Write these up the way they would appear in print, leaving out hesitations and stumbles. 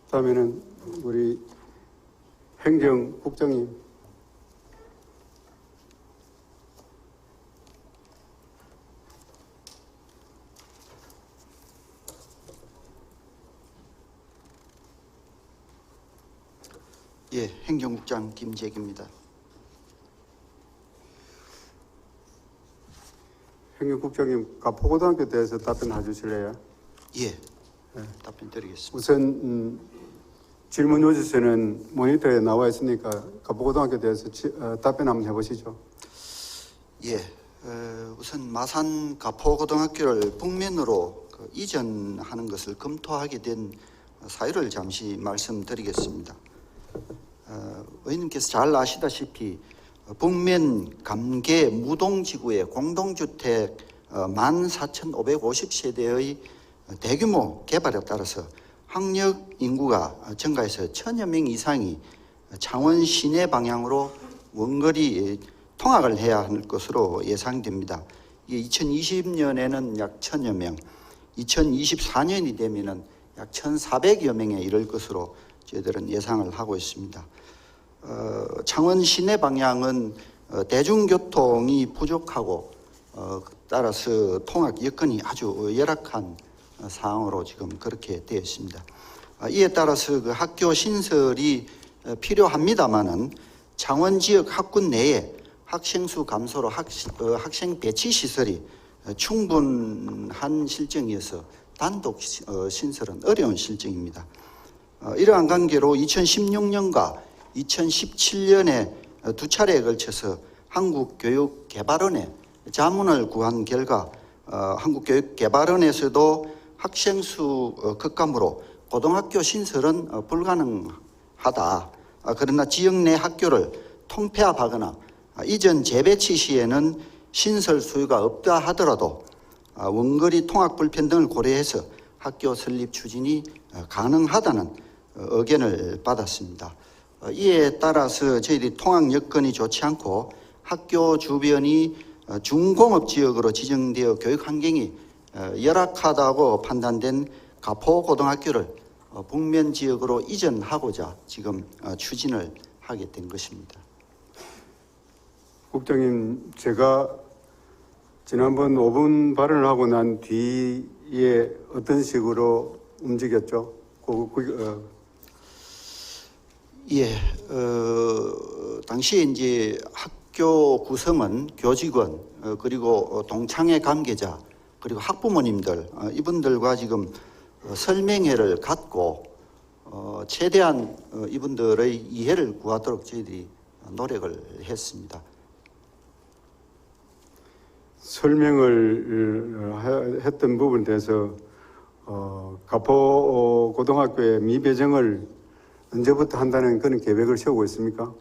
다음에는 우리 행정국장님. 예, 행정국장 김재기입니다. 행정국장님, 가포고등학교 대해서 답변해 주실래요? 예, 답변 드리겠습니다. 우선 질문 요지서는 모니터에 나와 있으니까 가포고등학교 대해서 답변 한번 해보시죠. 예, 우선 마산 가포고등학교를 북면으로 이전하는 것을 검토하게 된 사유를 잠시 말씀드리겠습니다. 의원님께서 잘 아시다시피 북면 감계 무동지구의 공동주택 14,550세대의 대규모 개발에 따라서 학력 인구가 증가해서 1,000여 명 이상이 창원 시내 방향으로 원거리 통학을 해야 할 것으로 예상됩니다. 2020년에는 약 1,000여 명, 2024년이 되면은 약 1,400여 명에 이를 것으로 저희들은 예상을 하고 있습니다. 창원 시내 방향은 대중교통이 부족하고 따라서 통학 여건이 아주 열악한 상황으로 지금 그렇게 되어 있습니다. 이에 따라서 그 학교 신설이 필요합니다만은 창원 지역 학군 내에 학생 수 감소로 학생 배치 시설이 충분한 실정이어서 단독 신설은 어려운 실정입니다. 이러한 관계로 2016년과 2017년에 두 차례에 걸쳐서 한국교육개발원에 자문을 구한 결과 한국교육개발원에서도 학생 수 급감으로 고등학교 신설은 불가능하다. 그러나 지역 내 학교를 통폐합하거나 이전 재배치 시에는 신설 수요가 없다 하더라도 원거리 통학 불편 등을 고려해서 학교 설립 추진이 가능하다는 의견을 받았습니다. 이에 따라서 저희들이 통학 여건이 좋지 않고 학교 주변이 중공업 지역으로 지정되어 교육 환경이 열악하다고 판단된 가포고등학교를 북면 지역으로 이전하고자 지금 추진을 하게 된 것입니다. 국장님, 제가 지난번 5분 발언을 하고 난 뒤에 어떤 식으로 움직였죠? 예, 당시에 이제 학교 구성은 교직원 그리고 동창회 관계자 그리고 학부모님들 이분들과 지금 설명회를 갖고 최대한 이분들의 이해를 구하도록 저희들이 노력을 했습니다. 설명을 했던 부분에 대해서 가포고등학교의 미배정을 언제부터 한다는 그런 계획을 세우고 있습니까?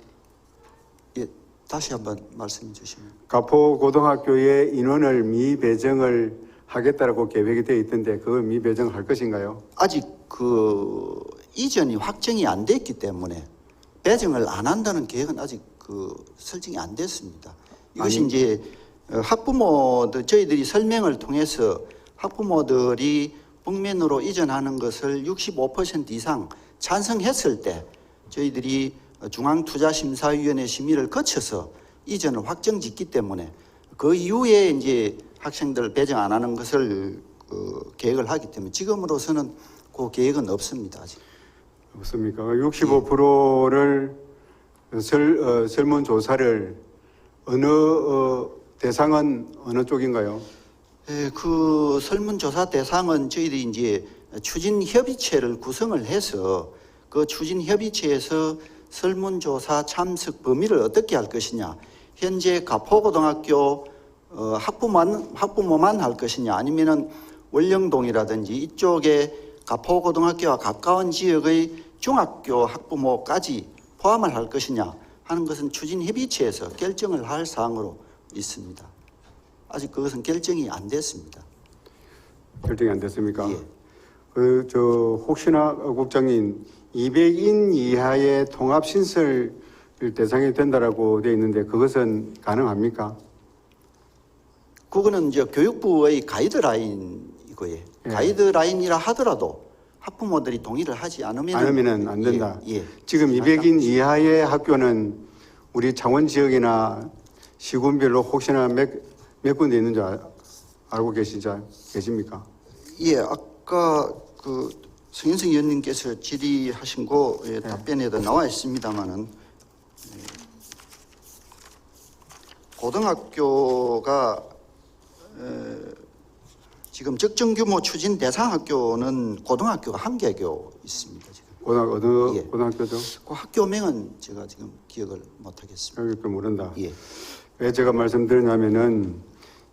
예, 다시 한번 말씀해 주시면. 가포고등학교의 인원을 미배정을 하겠다라고 계획이 되어 있던데 그걸 미배정할 것인가요? 아직 그 이전이 확정이 안 됐기 때문에 배정을 안 한다는 계획은 아직 설정이 안 됐습니다. 이것이 이제 학부모들 저희들이 설명을 통해서 학부모들이 북면으로 이전하는 것을 65% 이상 찬성했을 때 저희들이 중앙투자심사위원회 심의를 거쳐서 이전을 확정짓기 때문에 그 이후에 이제 학생들 배정 안 하는 것을 계획을 하기 때문에 지금으로서는 그 계획은 없습니다. 아직. 없습니까? 65%를 설문조사를 대상은 어느 쪽인가요? 예, 그 설문조사 대상은 저희들이 이제 추진협의체를 구성을 해서 그 추진협의체에서 설문조사 참석 범위를 어떻게 할 것이냐, 현재 가포고등학교 학부모만 할 것이냐, 아니면은 월령동이라든지 이쪽에 가포고등학교와 가까운 지역의 중학교 학부모까지 포함을 할 것이냐 하는 것은 추진협의체에서 결정을 할 사항으로 있습니다. 아직 그것은 결정이 안 됐습니다. 결정이 안 됐습니까? 예. 혹시나 국장님 200인 이하의 통합신설 대상이 된다라고 되어 있는데 그것은 가능합니까? 그거는 이제 교육부의 가이드라인이고요. 예. 가이드라인이라 하더라도 학부모들이 동의를 하지 않으면은 안 된다. 예, 예. 지금 200인 이하의 학교는 우리 창원 지역이나 시군별로 혹시나 몇 군데 있는 줄 알고 계십니까? 예, 아까 그 성인승 의원님께서 질의하신 거 답변에도 나와 있습니다만은 고등학교가 지금 적정 규모 추진 대상 학교는 고등학교가 1개교 있습니다. 지금. 어느 예. 고등학교죠? 그 학교명은 제가 지금 기억을 못하겠습니다. 여기 모른다. 예, 왜 제가 말씀드리냐면은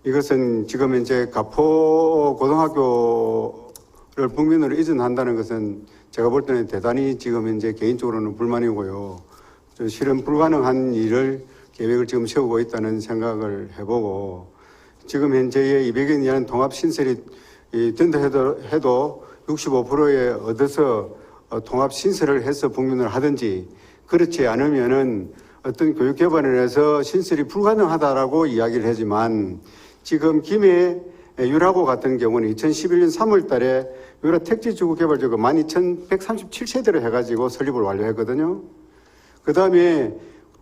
이것은 지금 이제 가포 고등학교를 북면으로 이전한다는 것은 제가 볼 때는 대단히 지금 이제 개인적으로는 불만이고요. 저 실현 불가능한 일을 계획을 지금 세우고 있다는 생각을 해보고 지금 현재의 200인 이하는 통합 신설이 된다 해도 65%에 얻어서 통합 신설을 해서 북면을 하든지 그렇지 않으면은 어떤 교육 개발원에서 신설이 불가능하다라고 이야기를 하지만 지금 김해 유라고 같은 경우는 2011년 3월 달에 유라 택지주거 개발지구 12,137세대로 해가지고 설립을 완료했거든요. 그 다음에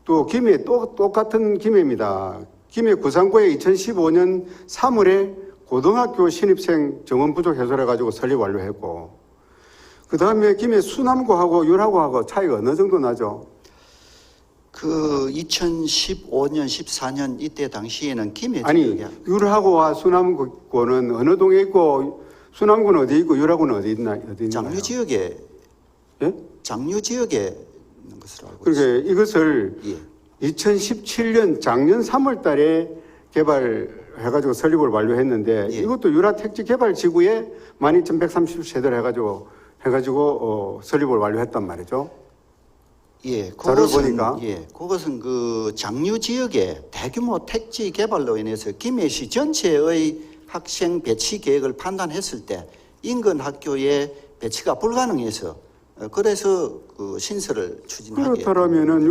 또 김해 똑같은 김해입니다. 김해 구상구에 2015년 3월에 고등학교 신입생 정원 부족 해소를 해가지고 설립 완료했고 그 다음에 김해 수남구하고 유라구하고 차이가 어느 정도 나죠? 그 2015년, 14년 이때 당시에는 김해 아니 지역이 유라구와 수남구는 어느 동에 있고 수남구는 어디 있고 유라구는 어디 있나요? 장류 지역에 예? 장류 지역에 있는 것으로 알고 있습니다. 그러니까 이것을 예. 2017년 작년 3월 달에 개발해가지고 설립을 완료했는데 예. 이것도 유라 택지 개발 지구에 12,137세대를 해가지고 설립을 완료했단 말이죠. 예, 자료를 보니까. 그것은 그 장류 지역에 대규모 택지 개발로 인해서 김해시 전체의 학생 배치 계획을 판단했을 때 인근 학교에 배치가 불가능해서 그래서 그 신설을 추진하게. 그렇다면은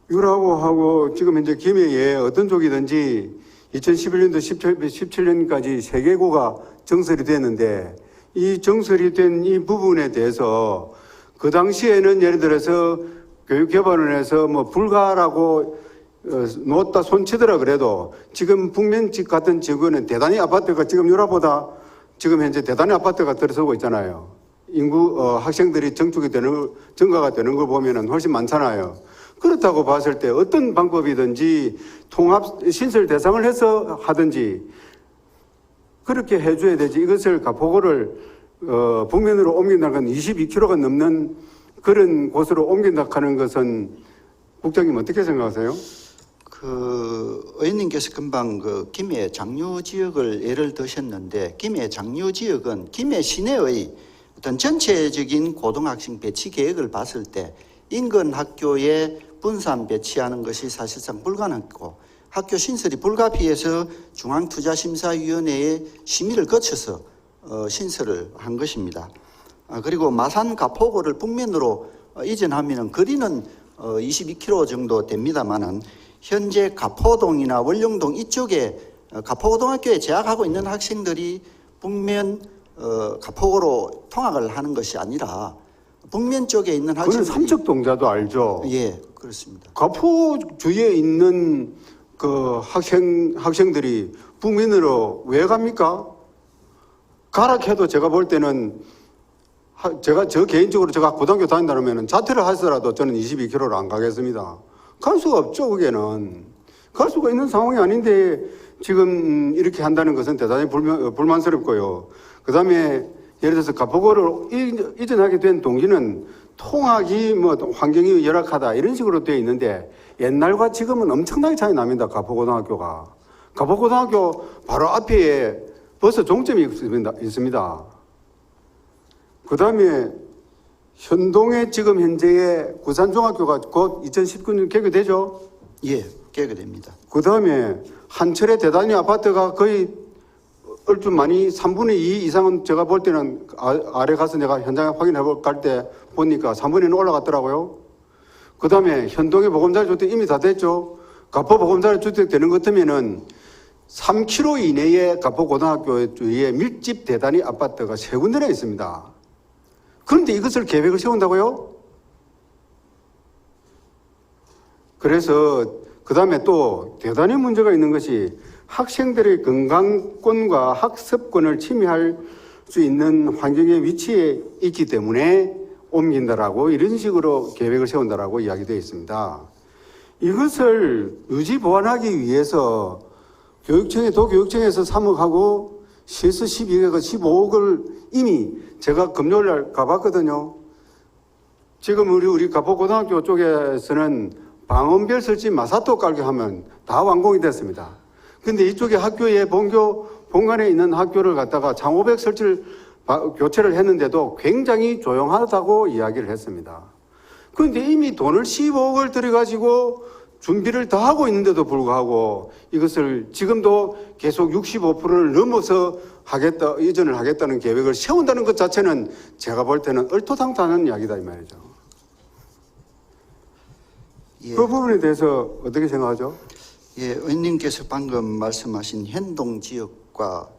유라고하고 지금 현재 김해에 어떤 쪽이든지 2011년도 17년까지 세 개고가 정설이 됐는데 이 정설이 된 이 부분에 대해서 그 당시에는 예를 들어서 교육개발원에서 뭐 불가라고 놓았다 손치더라 그래도 지금 북면집 같은 지구는 대단히 아파트가 지금 유라보다 지금 현재 대단히 아파트가 들어서고 있잖아요. 인구 학생들이 증가가 되는 걸 보면은 훨씬 많잖아요. 그렇다고 봤을 때 어떤 방법이든지 통합 신설 대상을 해서 하든지 그렇게 해줘야 되지. 이것을 가포구를 북면으로 옮긴다는 건 22km가 넘는 그런 곳으로 옮긴다 하는 것은 국장님 어떻게 생각하세요? 그 의원님께서 금방 그 김해 장류 지역을 예를 드셨는데 김해 장류 지역은 김해 시내의 어떤 전체적인 고등학생 배치 계획을 봤을 때 인근 학교에 분산 배치하는 것이 사실상 불가능했고 학교 신설이 불가피해서 중앙투자심사위원회의 심의를 거쳐서 신설을 한 것입니다. 그리고 마산 가포구를 북면으로 이전하면 거리는 22km 정도 됩니다만은 현재 가포동이나 원룡동 이쪽에 가포고등학교에 재학하고 있는 학생들이 북면 가포구로 통학을 하는 것이 아니라 북면 쪽에 있는 그건 학생들이 삼척동자도 알죠. 예, 그렇습니다. 가포 주위에 있는 그 학생들이 북면으로 왜 갑니까? 가라 해도 제가 볼 때는 저 개인적으로 제가 고등학교 다닌다면 자퇴를 하더라도 저는 22km로 안 가겠습니다. 갈 수가 없죠, 그게는. 갈 수가 있는 상황이 아닌데 지금 이렇게 한다는 것은 대단히 불만스럽고요. 그 다음에 예를 들어서 가포구를 이전하게 된 동기는 통학이 뭐 환경이 열악하다 이런 식으로 되어 있는데 옛날과 지금은 엄청나게 차이 납니다. 가포고등학교가. 가포고등학교 바로 앞에 버스 종점이 있습니다. 그 다음에 현동에 지금 현재의 구산중학교가 곧 2019년 개교되죠? 예, 개교됩니다. 그 다음에 한철의 대단히 아파트가 거의 얼추 많이 3분의 2 이상은 제가 볼 때는 아래 가서 내가 현장에 확인해 갈 때 보니까 3분의 1은 올라갔더라고요. 그 다음에 현동의 보금자리 주택 이미 다 됐죠. 가포 보금자리 주택 되는 것 같으면은 3km 이내에 가포 고등학교 주위에 밀집 대단히 아파트가 세 군데나 있습니다. 그런데 이것을 계획을 세운다고요? 그래서 그 다음에 또 대단히 문제가 있는 것이 학생들의 건강권과 학습권을 침해할 수 있는 환경의 위치에 있기 때문에 옮긴다라고 이런 식으로 계획을 세운다라고 이야기되어 있습니다. 이것을 유지 보완하기 위해서 도교육청에서 3억하고 시에서 12억과 15억을 이미 제가 금요일 날 가봤거든요. 지금 우리 가포고등학교 쪽에서는 방음별 설치 마사토 깔게 하면 다 완공이 됐습니다. 근데 이쪽에 학교에 본관에 있는 학교를 갖다가 창호백 설치를 교체를 했는데도 굉장히 조용하다고 이야기를 했습니다. 그런데 이미 돈을 15억을 들여가지고 준비를 다 하고 있는데도 불구하고 이것을 지금도 계속 65%를 넘어서 이전을 하겠다는 계획을 세운다는 것 자체는 제가 볼 때는 얼토당토하는 이야기다 이 말이죠. 예. 그 부분에 대해서 어떻게 생각하죠? 예, 의원님께서 방금 말씀하신 현동 지역과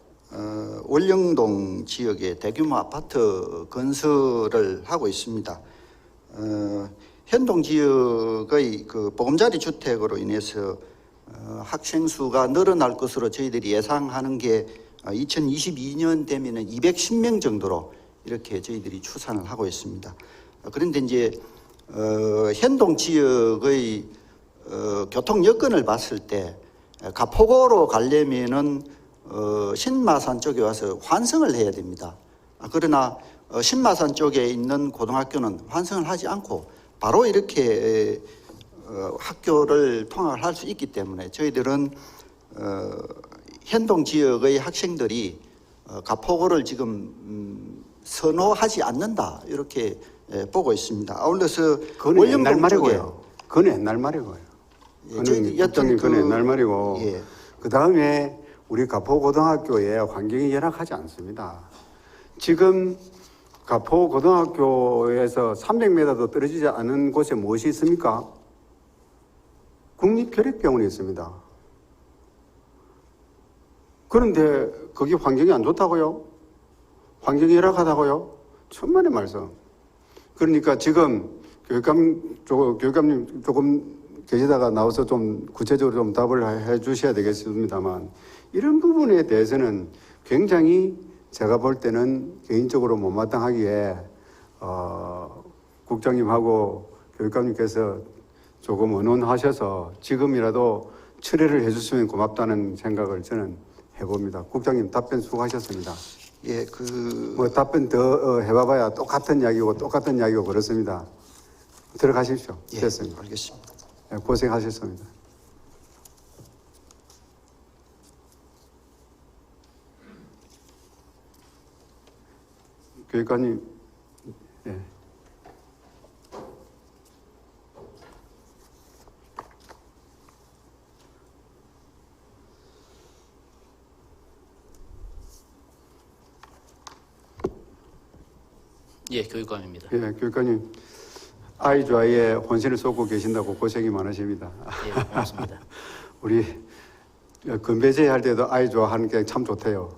월령동 지역에 대규모 아파트 건설을 하고 있습니다. 현동 지역의 그 보금자리 주택으로 인해서 학생 수가 늘어날 것으로 저희들이 예상하는 게 2022년 되면은 210명 정도로 이렇게 저희들이 추산을 하고 있습니다. 그런데 이제 현동 지역의 교통 여건을 봤을 때 가포고로 가려면은 신마산 쪽에 와서 환승을 해야 됩니다. 그러나 신마산 쪽에 있는 고등학교는 환승을 하지 않고 바로 이렇게 학교를 통학을 할 수 있기 때문에 저희들은 현동 지역의 학생들이 가포고를 지금 선호하지 않는다 이렇게 보고 있습니다. 아울러서 그건 옛날 말이고요. 그건 옛날 말이고요. 그건 옛날 말이고 예. 그 다음에 우리 가포고등학교에 환경이 열악하지 않습니다. 지금 가포고등학교에서 300m도 떨어지지 않은 곳에 무엇이 있습니까? 국립교육병원이 있습니다. 그런데 거기 환경이 안 좋다고요? 환경이 열악하다고요? 천만의 말씀. 그러니까 지금 교육감님 조금 계시다가 나와서 좀 구체적으로 좀 답을 해 주셔야 되겠습니다만 이런 부분에 대해서는 굉장히 제가 볼 때는 개인적으로 못마땅하기에 국장님하고 교육감님께서 조금 의논하셔서 지금이라도 철회를 해주시면 고맙다는 생각을 저는 해봅니다. 국장님 답변 수고하셨습니다. 예, 뭐 답변 더 해봐봐야 똑같은 이야기고 그렇습니다. 들어가십시오. 예, 됐습니다. 알겠습니다. 고생하셨습니다. 교육관님, 예. 예, 교육감입니다. 예, 교육관님, 아이좌에 혼신을 쏟고 계신다고 고생이 많으십니다. 예, 고맙습니다. 우리 건배제 할 때도 아이좌 하는 게 참 좋대요.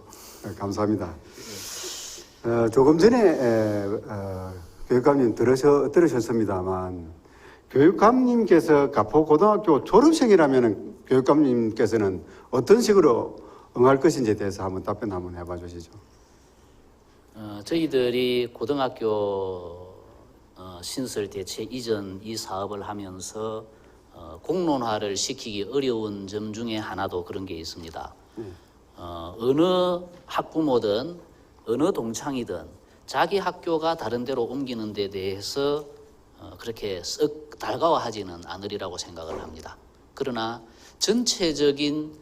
감사합니다. 조금 전에 교육감님 들으셨습니다만 교육감님께서 가포고등학교 졸업생이라면 교육감님께서는 어떤 식으로 응할 것인지에 대해서 한번 답변 한번 해봐 주시죠. 저희들이 고등학교 신설 대체 이전 이 사업을 하면서 공론화를 시키기 어려운 점 중에 하나도 그런 게 있습니다. 어느 학부모든 어느 동창이든 자기 학교가 다른 데로 옮기는 데 대해서 그렇게 썩 달가워하지는 않으리라고 생각을 합니다. 그러나 전체적인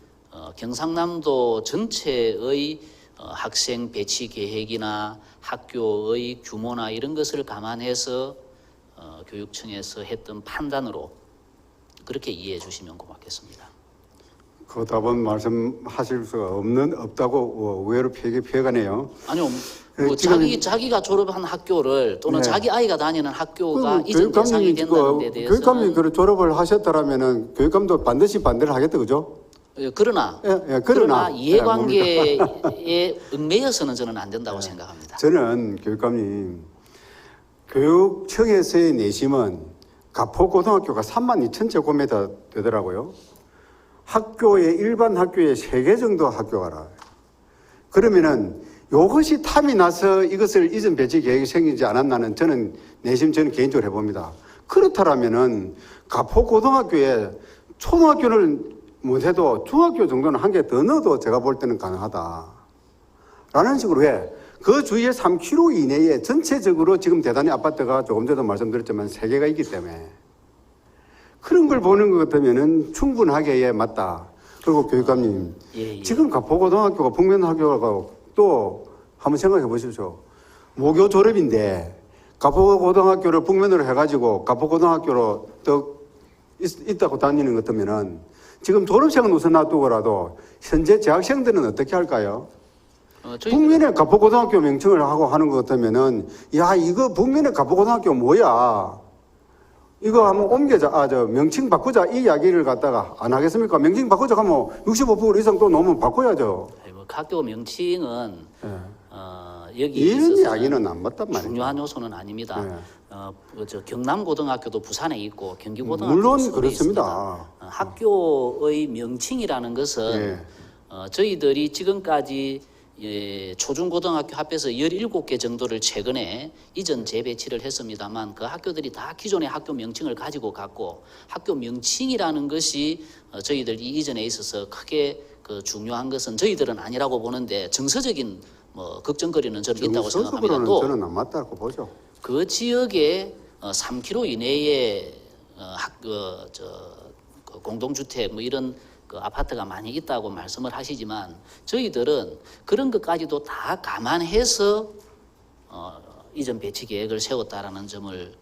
경상남도 전체의 학생 배치 계획이나 학교의 규모나 이런 것을 감안해서 교육청에서 했던 판단으로 그렇게 이해해 주시면 고맙겠습니다. 그 답은 말씀하실 수가 없다고 의외로 피해가네요. 아니요, 뭐 자기가 졸업한 학교를 또는 네. 자기 아이가 다니는 학교가 이전 대상이 된다는 데 대해서는 교육감님 그 졸업을 하셨더라면은 교육감도 반드시 반대를 하겠다, 그죠? 그러나 그러나 이해관계에 얽매여서는 저는 안 된다고 생각합니다. 저는 교육감님 교육청에서의 내심은 가포고등학교가 32,000제곱미터 되더라고요. 학교에 일반 학교에 3개 정도 학교가 나와요. 그러면은 이것이 탐이 나서 이것을 이전 배치 계획이 생기지 않았나는 저는 개인적으로 해봅니다. 그렇다면은 가포고등학교에 초등학교를 못해도 중학교 정도는 한 개 더 넣어도 제가 볼 때는 가능하다. 라는 식으로 해. 그 주위에 3km 이내에 전체적으로 지금 대단히 아파트가 조금 전에도 말씀드렸지만 3개가 있기 때문에 그런 걸 보는 것 같으면은 충분하게 예, 맞다. 그리고 교육감님, 예. 지금 가포고등학교가 북면학교가 또 한번 생각해 보십시오. 모교 졸업인데 가포고등학교를 북면으로 해가지고 가포고등학교로 더 있다고 다니는 것 같으면은 지금 졸업생은 우선 놔두고라도 현재 재학생들은 어떻게 할까요? 북면에 가포고등학교 명칭을 하고 하는 것 같으면은 야 이거 북면에 가포고등학교 뭐야? 이거 한번 옮겨자, 명칭 바꾸자 이 이야기를 갖다가 안 하겠습니까? 명칭 바꾸자 하면 65% 이상 또 넘으면 바꿔야죠. 뭐 학교 명칭은 예. 여기 이런 있어서 이야기는 안 맞단 말이에요. 중요한 요소는 아닙니다. 네. 저 경남고등학교도 부산에 있고 경기고등학교도 물론 서울에 그렇습니다. 있습니다. 학교의 명칭이라는 것은 예. 저희들이 지금까지 초중고등학교 합해서 17개 정도를 최근에 이전 재배치를 했습니다만 그 학교들이 다 기존의 학교 명칭을 가지고 갔고 학교 명칭이라는 것이 저희들이 이전에 있어서 크게 그 중요한 것은 저희들은 아니라고 보는데 정서적인 뭐 걱정거리는 저는 있다고 생각합니다. 정서적으로는 또 저는 안 맞다고 보죠. 그 지역에 3km 이내에 그 공동주택 뭐 이런 그 아파트가 많이 있다고 말씀을 하시지만 저희들은 그런 것까지도 다 감안해서 이전 배치 계획을 세웠다라는 점을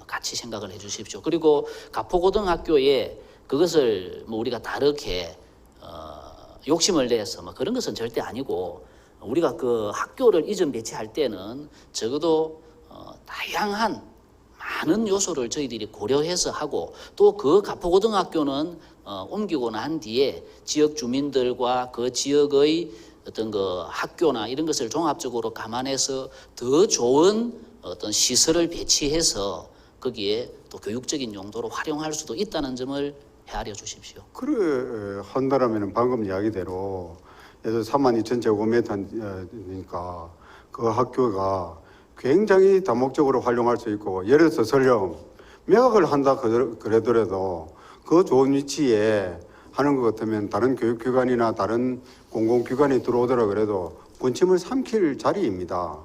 같이 생각을 해주십시오. 그리고 가포고등학교에 그것을 뭐 우리가 다르게 욕심을 내서 뭐 그런 것은 절대 아니고 우리가 그 학교를 이전 배치할 때는 적어도 다양한 많은 요소를 저희들이 고려해서 하고 또 그 가포고등학교는 옮기고 난 뒤에 지역 주민들과 그 지역의 어떤 그 학교나 이런 것을 종합적으로 감안해서 더 좋은 어떤 시설을 배치해서 거기에 또 교육적인 용도로 활용할 수도 있다는 점을 헤아려 주십시오. 그래 한다라면 방금 이야기대로 예를 들어 32,000제곱미터니까 그 학교가 굉장히 다목적으로 활용할 수 있고 예를 들어서 설령 매각을 한다 그러더라도 그 좋은 위치에 하는 것 같으면 다른 교육기관이나 다른 공공기관이 들어오더라 그래도 군침을 삼킬 자리입니다.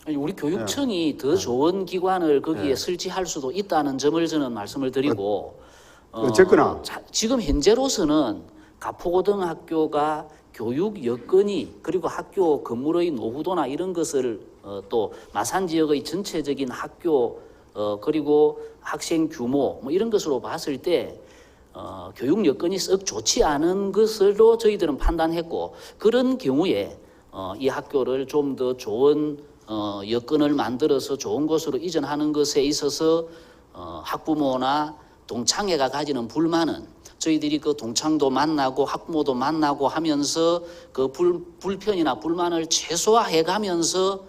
아니, 우리 교육청이 더 좋은 기관을 거기에 설치할 수도 있다는 점을 저는 말씀을 드리고 어쨌거나 지금 현재로서는 가포고등학교가 교육 여건이 그리고 학교 건물의 노후도나 이런 것을 또 마산 지역의 전체적인 학교 그리고 학생 규모 뭐 이런 것으로 봤을 때 교육 여건이 썩 좋지 않은 것으로 저희들은 판단했고 그런 경우에 이 학교를 좀 더 좋은 여건을 만들어서 좋은 곳으로 이전하는 것에 있어서 학부모나 동창회가 가지는 불만은 저희들이 그 동창도 만나고 학부모도 만나고 하면서 그 불편이나 불만을 최소화해 가면서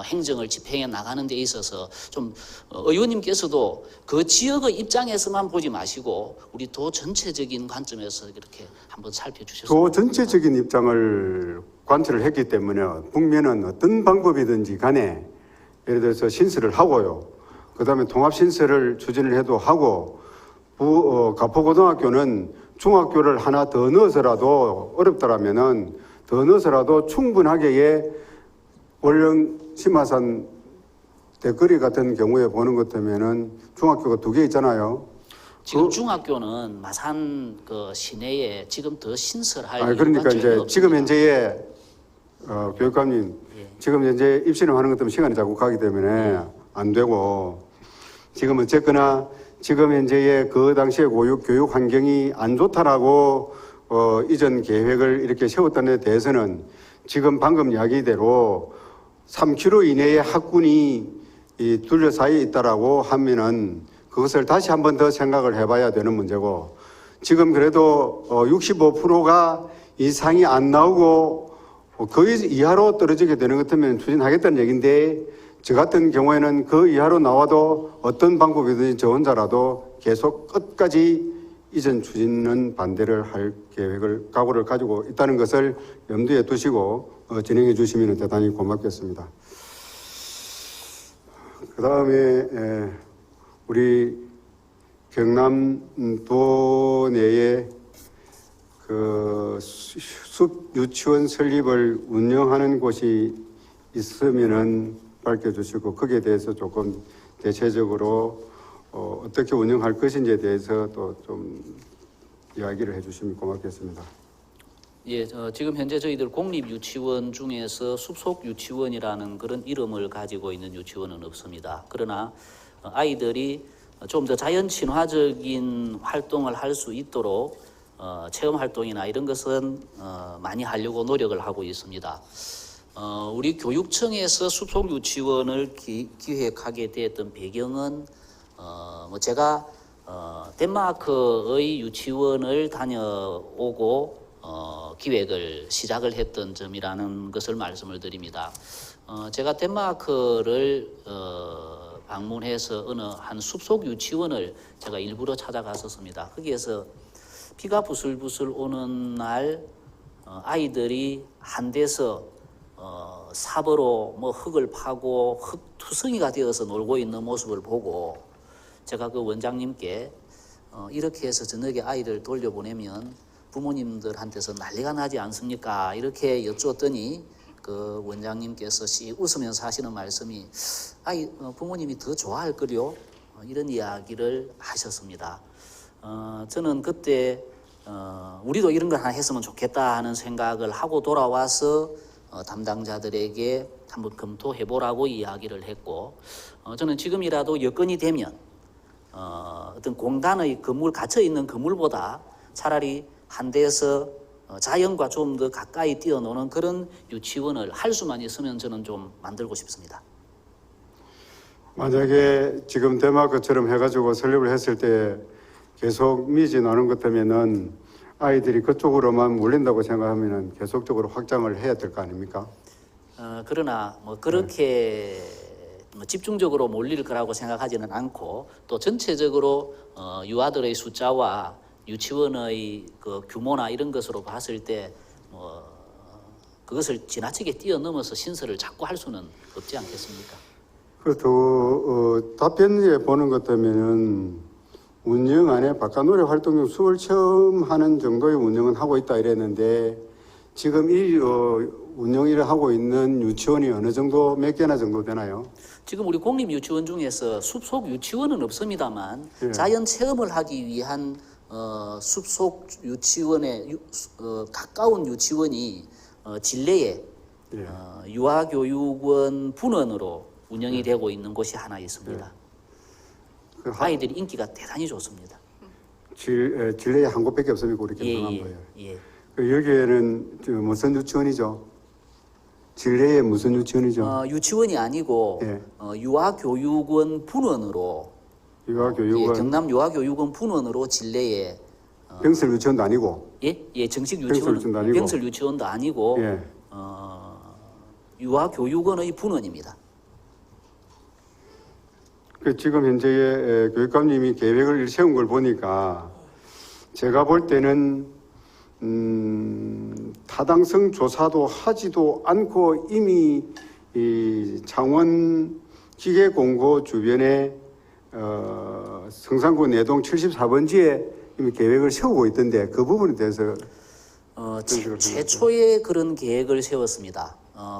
행정을 집행해 나가는 데 있어서 좀 의원님께서도 그 지역의 입장에서만 보지 마시고 우리 도 전체적인 관점에서 이렇게 한번 살펴주셨습니다. 도 전체적인 입장을 관찰을 했기 때문에 북면은 어떤 방법이든지 간에 예를 들어서 신설을 하고요. 그다음에 통합 신설을 추진을 해도 하고 가포고등학교는 중학교를 하나 더 넣어서라도 어렵더라면은 더 넣어서라도 충분하게 원령 심화산 대거리 같은 경우에 보는 것 같으면은 중학교가 2개 있잖아요. 지금 중학교는 마산 그 시내에 지금 더 신설할 그러니까 이유가 이제 전혀 지금 없습니다. 현재의 교육감님 지금 현재 입시를 하는 것 때문에 시간이 자꾸 가기 때문에 안 되고 지금 어쨌거나 지금 현재의 그 당시의 교육 환경이 안 좋다라고 이전 계획을 이렇게 세웠다는 데 대해서는 지금 방금 이야기대로 3km 이내에 학군이 이 둘러싸여 있다라고 하면은 그것을 다시 한 번 더 생각을 해봐야 되는 문제고 지금 그래도 65%가 이상이 안 나오고 거의 이하로 떨어지게 되는 것 같으면 추진하겠다는 얘기인데 저 같은 경우에는 그 이하로 나와도 어떤 방법이든지 저 혼자라도 계속 끝까지 이전 추진은 반대를 할 계획을 각오를 가지고 있다는 것을 염두에 두시고 진행해 주시면 대단히 고맙겠습니다. 그 다음에 우리 경남도 내에 그 숲 유치원 설립을 운영하는 곳이 있으면은 밝혀주시고 거기에 대해서 조금 대체적으로 어떻게 운영할 것인지에 대해서 또 좀 이야기를 해주시면 고맙겠습니다. 예, 지금 현재 저희들 공립 유치원 중에서 숲속 유치원이라는 그런 이름을 가지고 있는 유치원은 없습니다. 그러나 아이들이 좀 더 자연 친화적인 활동을 할 수 있도록 체험 활동이나 이런 것은 많이 하려고 노력을 하고 있습니다. 우리 교육청에서 숲속 유치원을 기획하게 되었던 배경은 뭐 제가 덴마크의 유치원을 다녀오고 기획을 시작을 했던 점이라는 것을 말씀을 드립니다. 제가 덴마크를 방문해서 어느 한 숲속 유치원을 제가 일부러 찾아갔었습니다. 거기에서 비가 부슬부슬 오는 날 아이들이 한 데서 삽으로 뭐 흙을 파고 흙투성이가 되어서 놀고 있는 모습을 보고 제가 그 원장님께 이렇게 해서 저녁에 아이들 돌려보내면 부모님들한테서 난리가 나지 않습니까? 이렇게 여쭈었더니 그 원장님께서 씩 웃으면서 하시는 말씀이 부모님이 더 좋아할 거요 이런 이야기를 하셨습니다. 저는 그때 우리도 이런 걸 하나 했으면 좋겠다 하는 생각을 하고 돌아와서 담당자들에게 한번 검토해보라고 이야기를 했고 저는 지금이라도 여건이 되면 어떤 공단의 건물, 갇혀있는 건물보다 차라리 한 대에서 자연과 좀 더 가까이 뛰어노는 그런 유치원을 할 수만 있으면 저는 좀 만들고 싶습니다. 만약에 지금 덴마크처럼 해가지고 설립을 했을 때 계속 미진하는 것 때문에는 아이들이 그쪽으로만 몰린다고 생각하면은 계속적으로 확장을 해야 될 거 아닙니까? 그러나 뭐 그렇게 뭐 집중적으로 몰릴 거라고 생각하지는 않고 또 전체적으로 유아들의 숫자와 유치원의 그 규모나 이런 것으로 봤을 때 뭐 그것을 지나치게 뛰어넘어서 신설을 자꾸 할 수는 없지 않겠습니까? 답변에 보는 것 때문에는 운영 안에 바깥노래 활동 중 수월 체험하는 정도의 운영은 하고 있다 이랬는데 지금 이 운영을 하고 있는 유치원이 어느 정도 몇 개나 정도 되나요? 지금 우리 공립 유치원 중에서 숲속 유치원은 없습니다만 예. 자연 체험을 하기 위한 숲속 유치원에 가까운 유치원이 진례에 예. 유아교육원 분원으로 운영이 되고 있는 곳이 하나 있습니다. 그 아이들이 인기가 대단히 좋습니다. 진례에 한 곳밖에 없습니까? 우리 경남도에. 예. 그 여기에는 무슨 유치원이죠? 진례에 무슨 유치원이죠? 유치원이 아니고 예. 유아교육원 분원으로 유아교육원. 경남 유아교육원 분원으로 진례에 병설 유치원도 아니고. 예, 정식 병설 유치원 유치원도 아니고. 병설 유치원도 아니고 예. 유아교육원의 분원입니다. 그 지금 현재의 교육감님이 계획을 세운 걸 보니까 제가 볼 때는 타당성 조사도 하지도 않고 이미 이 창원 기계공고 주변에 성산구 내동 74번지에 이미 계획을 세우고 있던데 그 부분에 대해서 최초에 그런 계획을 세웠습니다.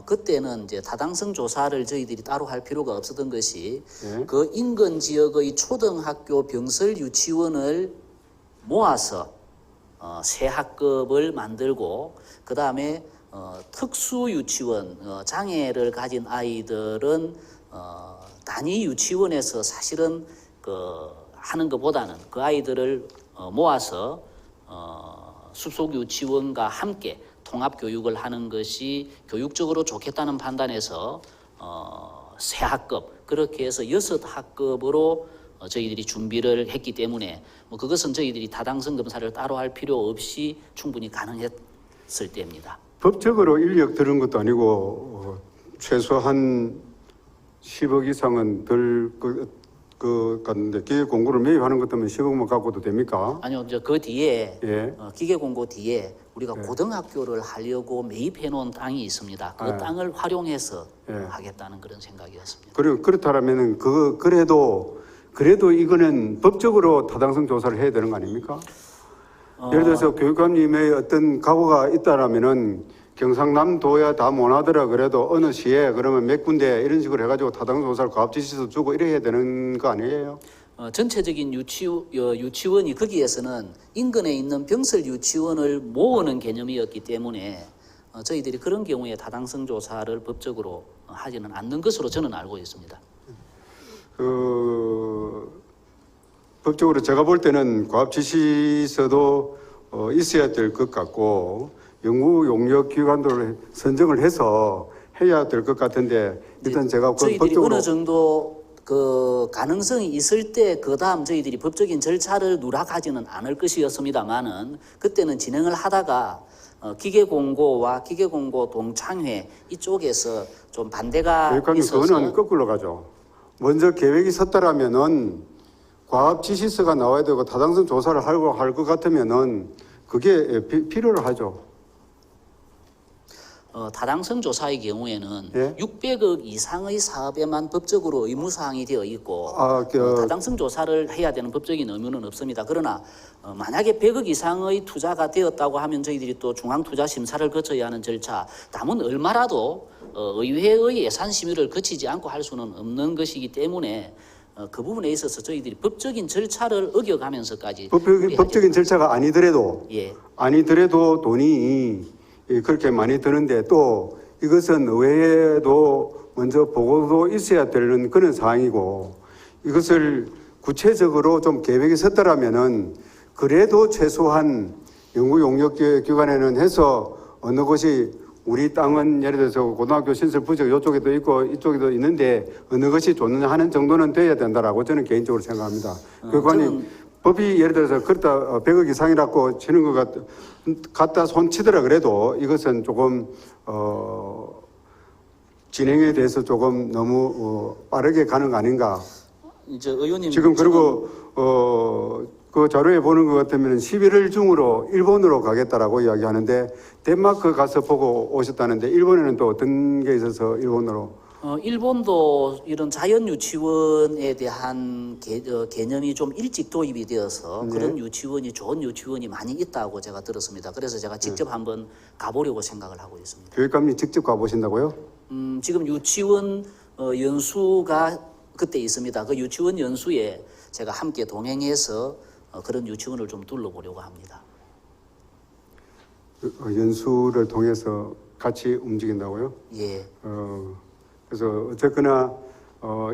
그때는 이제 타당성 조사를 저희들이 따로 할 필요가 없었던 것이 예. 그 인근 지역의 초등학교 병설 유치원을 모아서 새 학급을 만들고 그 다음에 특수 유치원 장애를 가진 아이들은 단위 유치원에서 사실은 하는 것보다는 그 아이들을 모아서 숲속 유치원과 함께 통합 교육을 하는 것이 교육적으로 좋겠다는 판단에서 새 학급 그렇게 해서 6학급으로 저희들이 준비를 했기 때문에 뭐 그것은 저희들이 타당성 검사를 따로 할 필요 없이 충분히 가능했을 때입니다. 법적으로 인력 들은 것도 아니고 최소한 10억 이상은 그 같은데 기획 공고를 매입하는 것 때문에 10억만 갖고도 됩니까? 아니요, 이제 그 뒤에 예. 기계 공고 뒤에 우리가 고등학교를 하려고 매입해 놓은 땅이 있습니다. 그 예. 땅을 활용해서 예. 하겠다는 그런 생각이었습니다. 그렇다면은 그래도 이거는 법적으로 타당성 조사를 해야 되는 거 아닙니까? 예를 들어서 교육감님의 어떤 각오가 있다라면은 경상남도야 다 못하더라 그래도 어느 시에 그러면 몇 군데 이런 식으로 해가지고 타당성 조사를 과업지시서 주고 이래야 되는 거 아니에요? 전체적인 유치원이 거기에서는 인근에 있는 병설 유치원을 모으는 개념이었기 때문에 저희들이 그런 경우에 타당성 조사를 법적으로 하지는 않는 것으로 저는 알고 있습니다. 법적으로 제가 볼 때는 과업지시서도 있어야 될 것 같고 연구 용역 기관들을 선정을 해서 해야 될 것 같은데 일단 제가 그 저희들이 법적으로 어느 정도 그 가능성이 있을 때 그다음 저희들이 법적인 절차를 누락하지는 않을 것이었습니다만은 그때는 진행을 하다가 기계공고와 기계공고 동창회 이쪽에서 좀 반대가 교육감님 있어서 그거는 거꾸로 가죠. 먼저 계획이 섰다라면은 과업 지시서가 나와야 되고 타당성 조사를 하고 할 것 같으면은 그게 필요를 하죠. 타당성 조사의 경우에는 예? 600억 이상의 사업에만 법적으로 의무 사항이 되어 있고 타당성 조사를 해야 되는 법적인 의무는 없습니다. 그러나 만약에 100억 이상의 투자가 되었다고 하면 저희들이 또 중앙투자심사를 거쳐야 하는 절차, 담은 얼마라도 의회의 예산 심의를 거치지 않고 할 수는 없는 것이기 때문에 그 부분에 있어서 저희들이 법적인 절차를 어겨가면서까지 법적인 절차가 아니더라도 예. 아니더라도 돈이 그렇게 많이 드는데 또 이것은 의회에도 먼저 보고도 있어야 되는 그런 사항이고 이것을 구체적으로 좀 계획이 섰더라면은 그래도 최소한 연구 용역 기관에는 해서 어느 곳이 우리 땅은 예를 들어서 고등학교 신설 부지가 이쪽에도 있고 이쪽에도 있는데 어느 것이 좋느냐 하는 정도는 돼야 된다라고 저는 개인적으로 생각합니다. 교관이 법이 예를 들어서 그렇다 100억 이상이라고 치는 것 갖다 손치더라 그래도 이것은 조금 진행에 대해서 조금 너무 빠르게 가는 거 아닌가. 이제 의원님 지금 그리고 그 자료에 보는 것 같으면 11월 중으로 일본으로 가겠다라고 이야기하는데 덴마크 가서 보고 오셨다는데 일본에는 또 어떤 게 있어서 일본으로? 일본도 이런 자연 유치원에 대한 개념이 좀 일찍 도입이 되어서 네. 그런 유치원이 좋은 유치원이 많이 있다고 제가 들었습니다. 그래서 제가 직접 한번 가보려고 생각을 하고 있습니다. 교육감님 직접 가보신다고요? 지금 유치원 연수가 그때 있습니다. 그 유치원 연수에 제가 함께 동행해서 그런 유치원을 좀 둘러보려고 합니다. 연수를 통해서 같이 움직인다고요? 예. 그래서 어쨌거나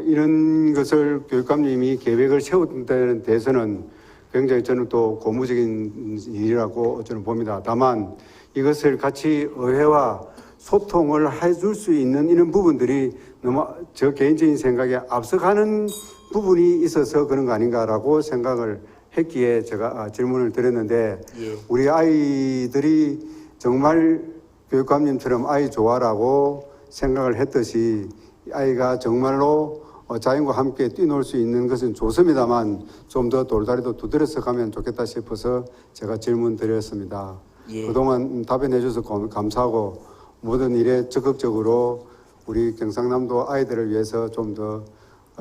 이런 것을 교육감님이 계획을 세우는 데서는 굉장히 저는 또 고무적인 일이라고 저는 봅니다. 다만 이것을 같이 의회와 소통을 해줄 수 있는 이런 부분들이 너무 저 개인적인 생각에 앞서가는 부분이 있어서 그런 거 아닌가라고 생각을 했기에 제가 질문을 드렸는데 예. 우리 아이들이 정말 교육감님처럼 아이 좋아라고 생각을 했듯이 아이가 정말로 자연과 함께 뛰놀 수 있는 것은 좋습니다만 좀 더 돌다리도 두드려서 가면 좋겠다 싶어서 제가 질문 드렸습니다. 예. 그동안 답변해 주셔서 감사하고 모든 일에 적극적으로 우리 경상남도 아이들을 위해서 좀 더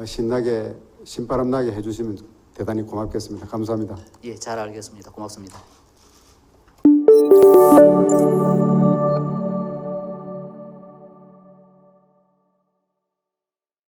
신나게 신바람 나게 해주시면 대단히 고맙겠습니다. 감사합니다. 예, 잘 알겠습니다. 고맙습니다.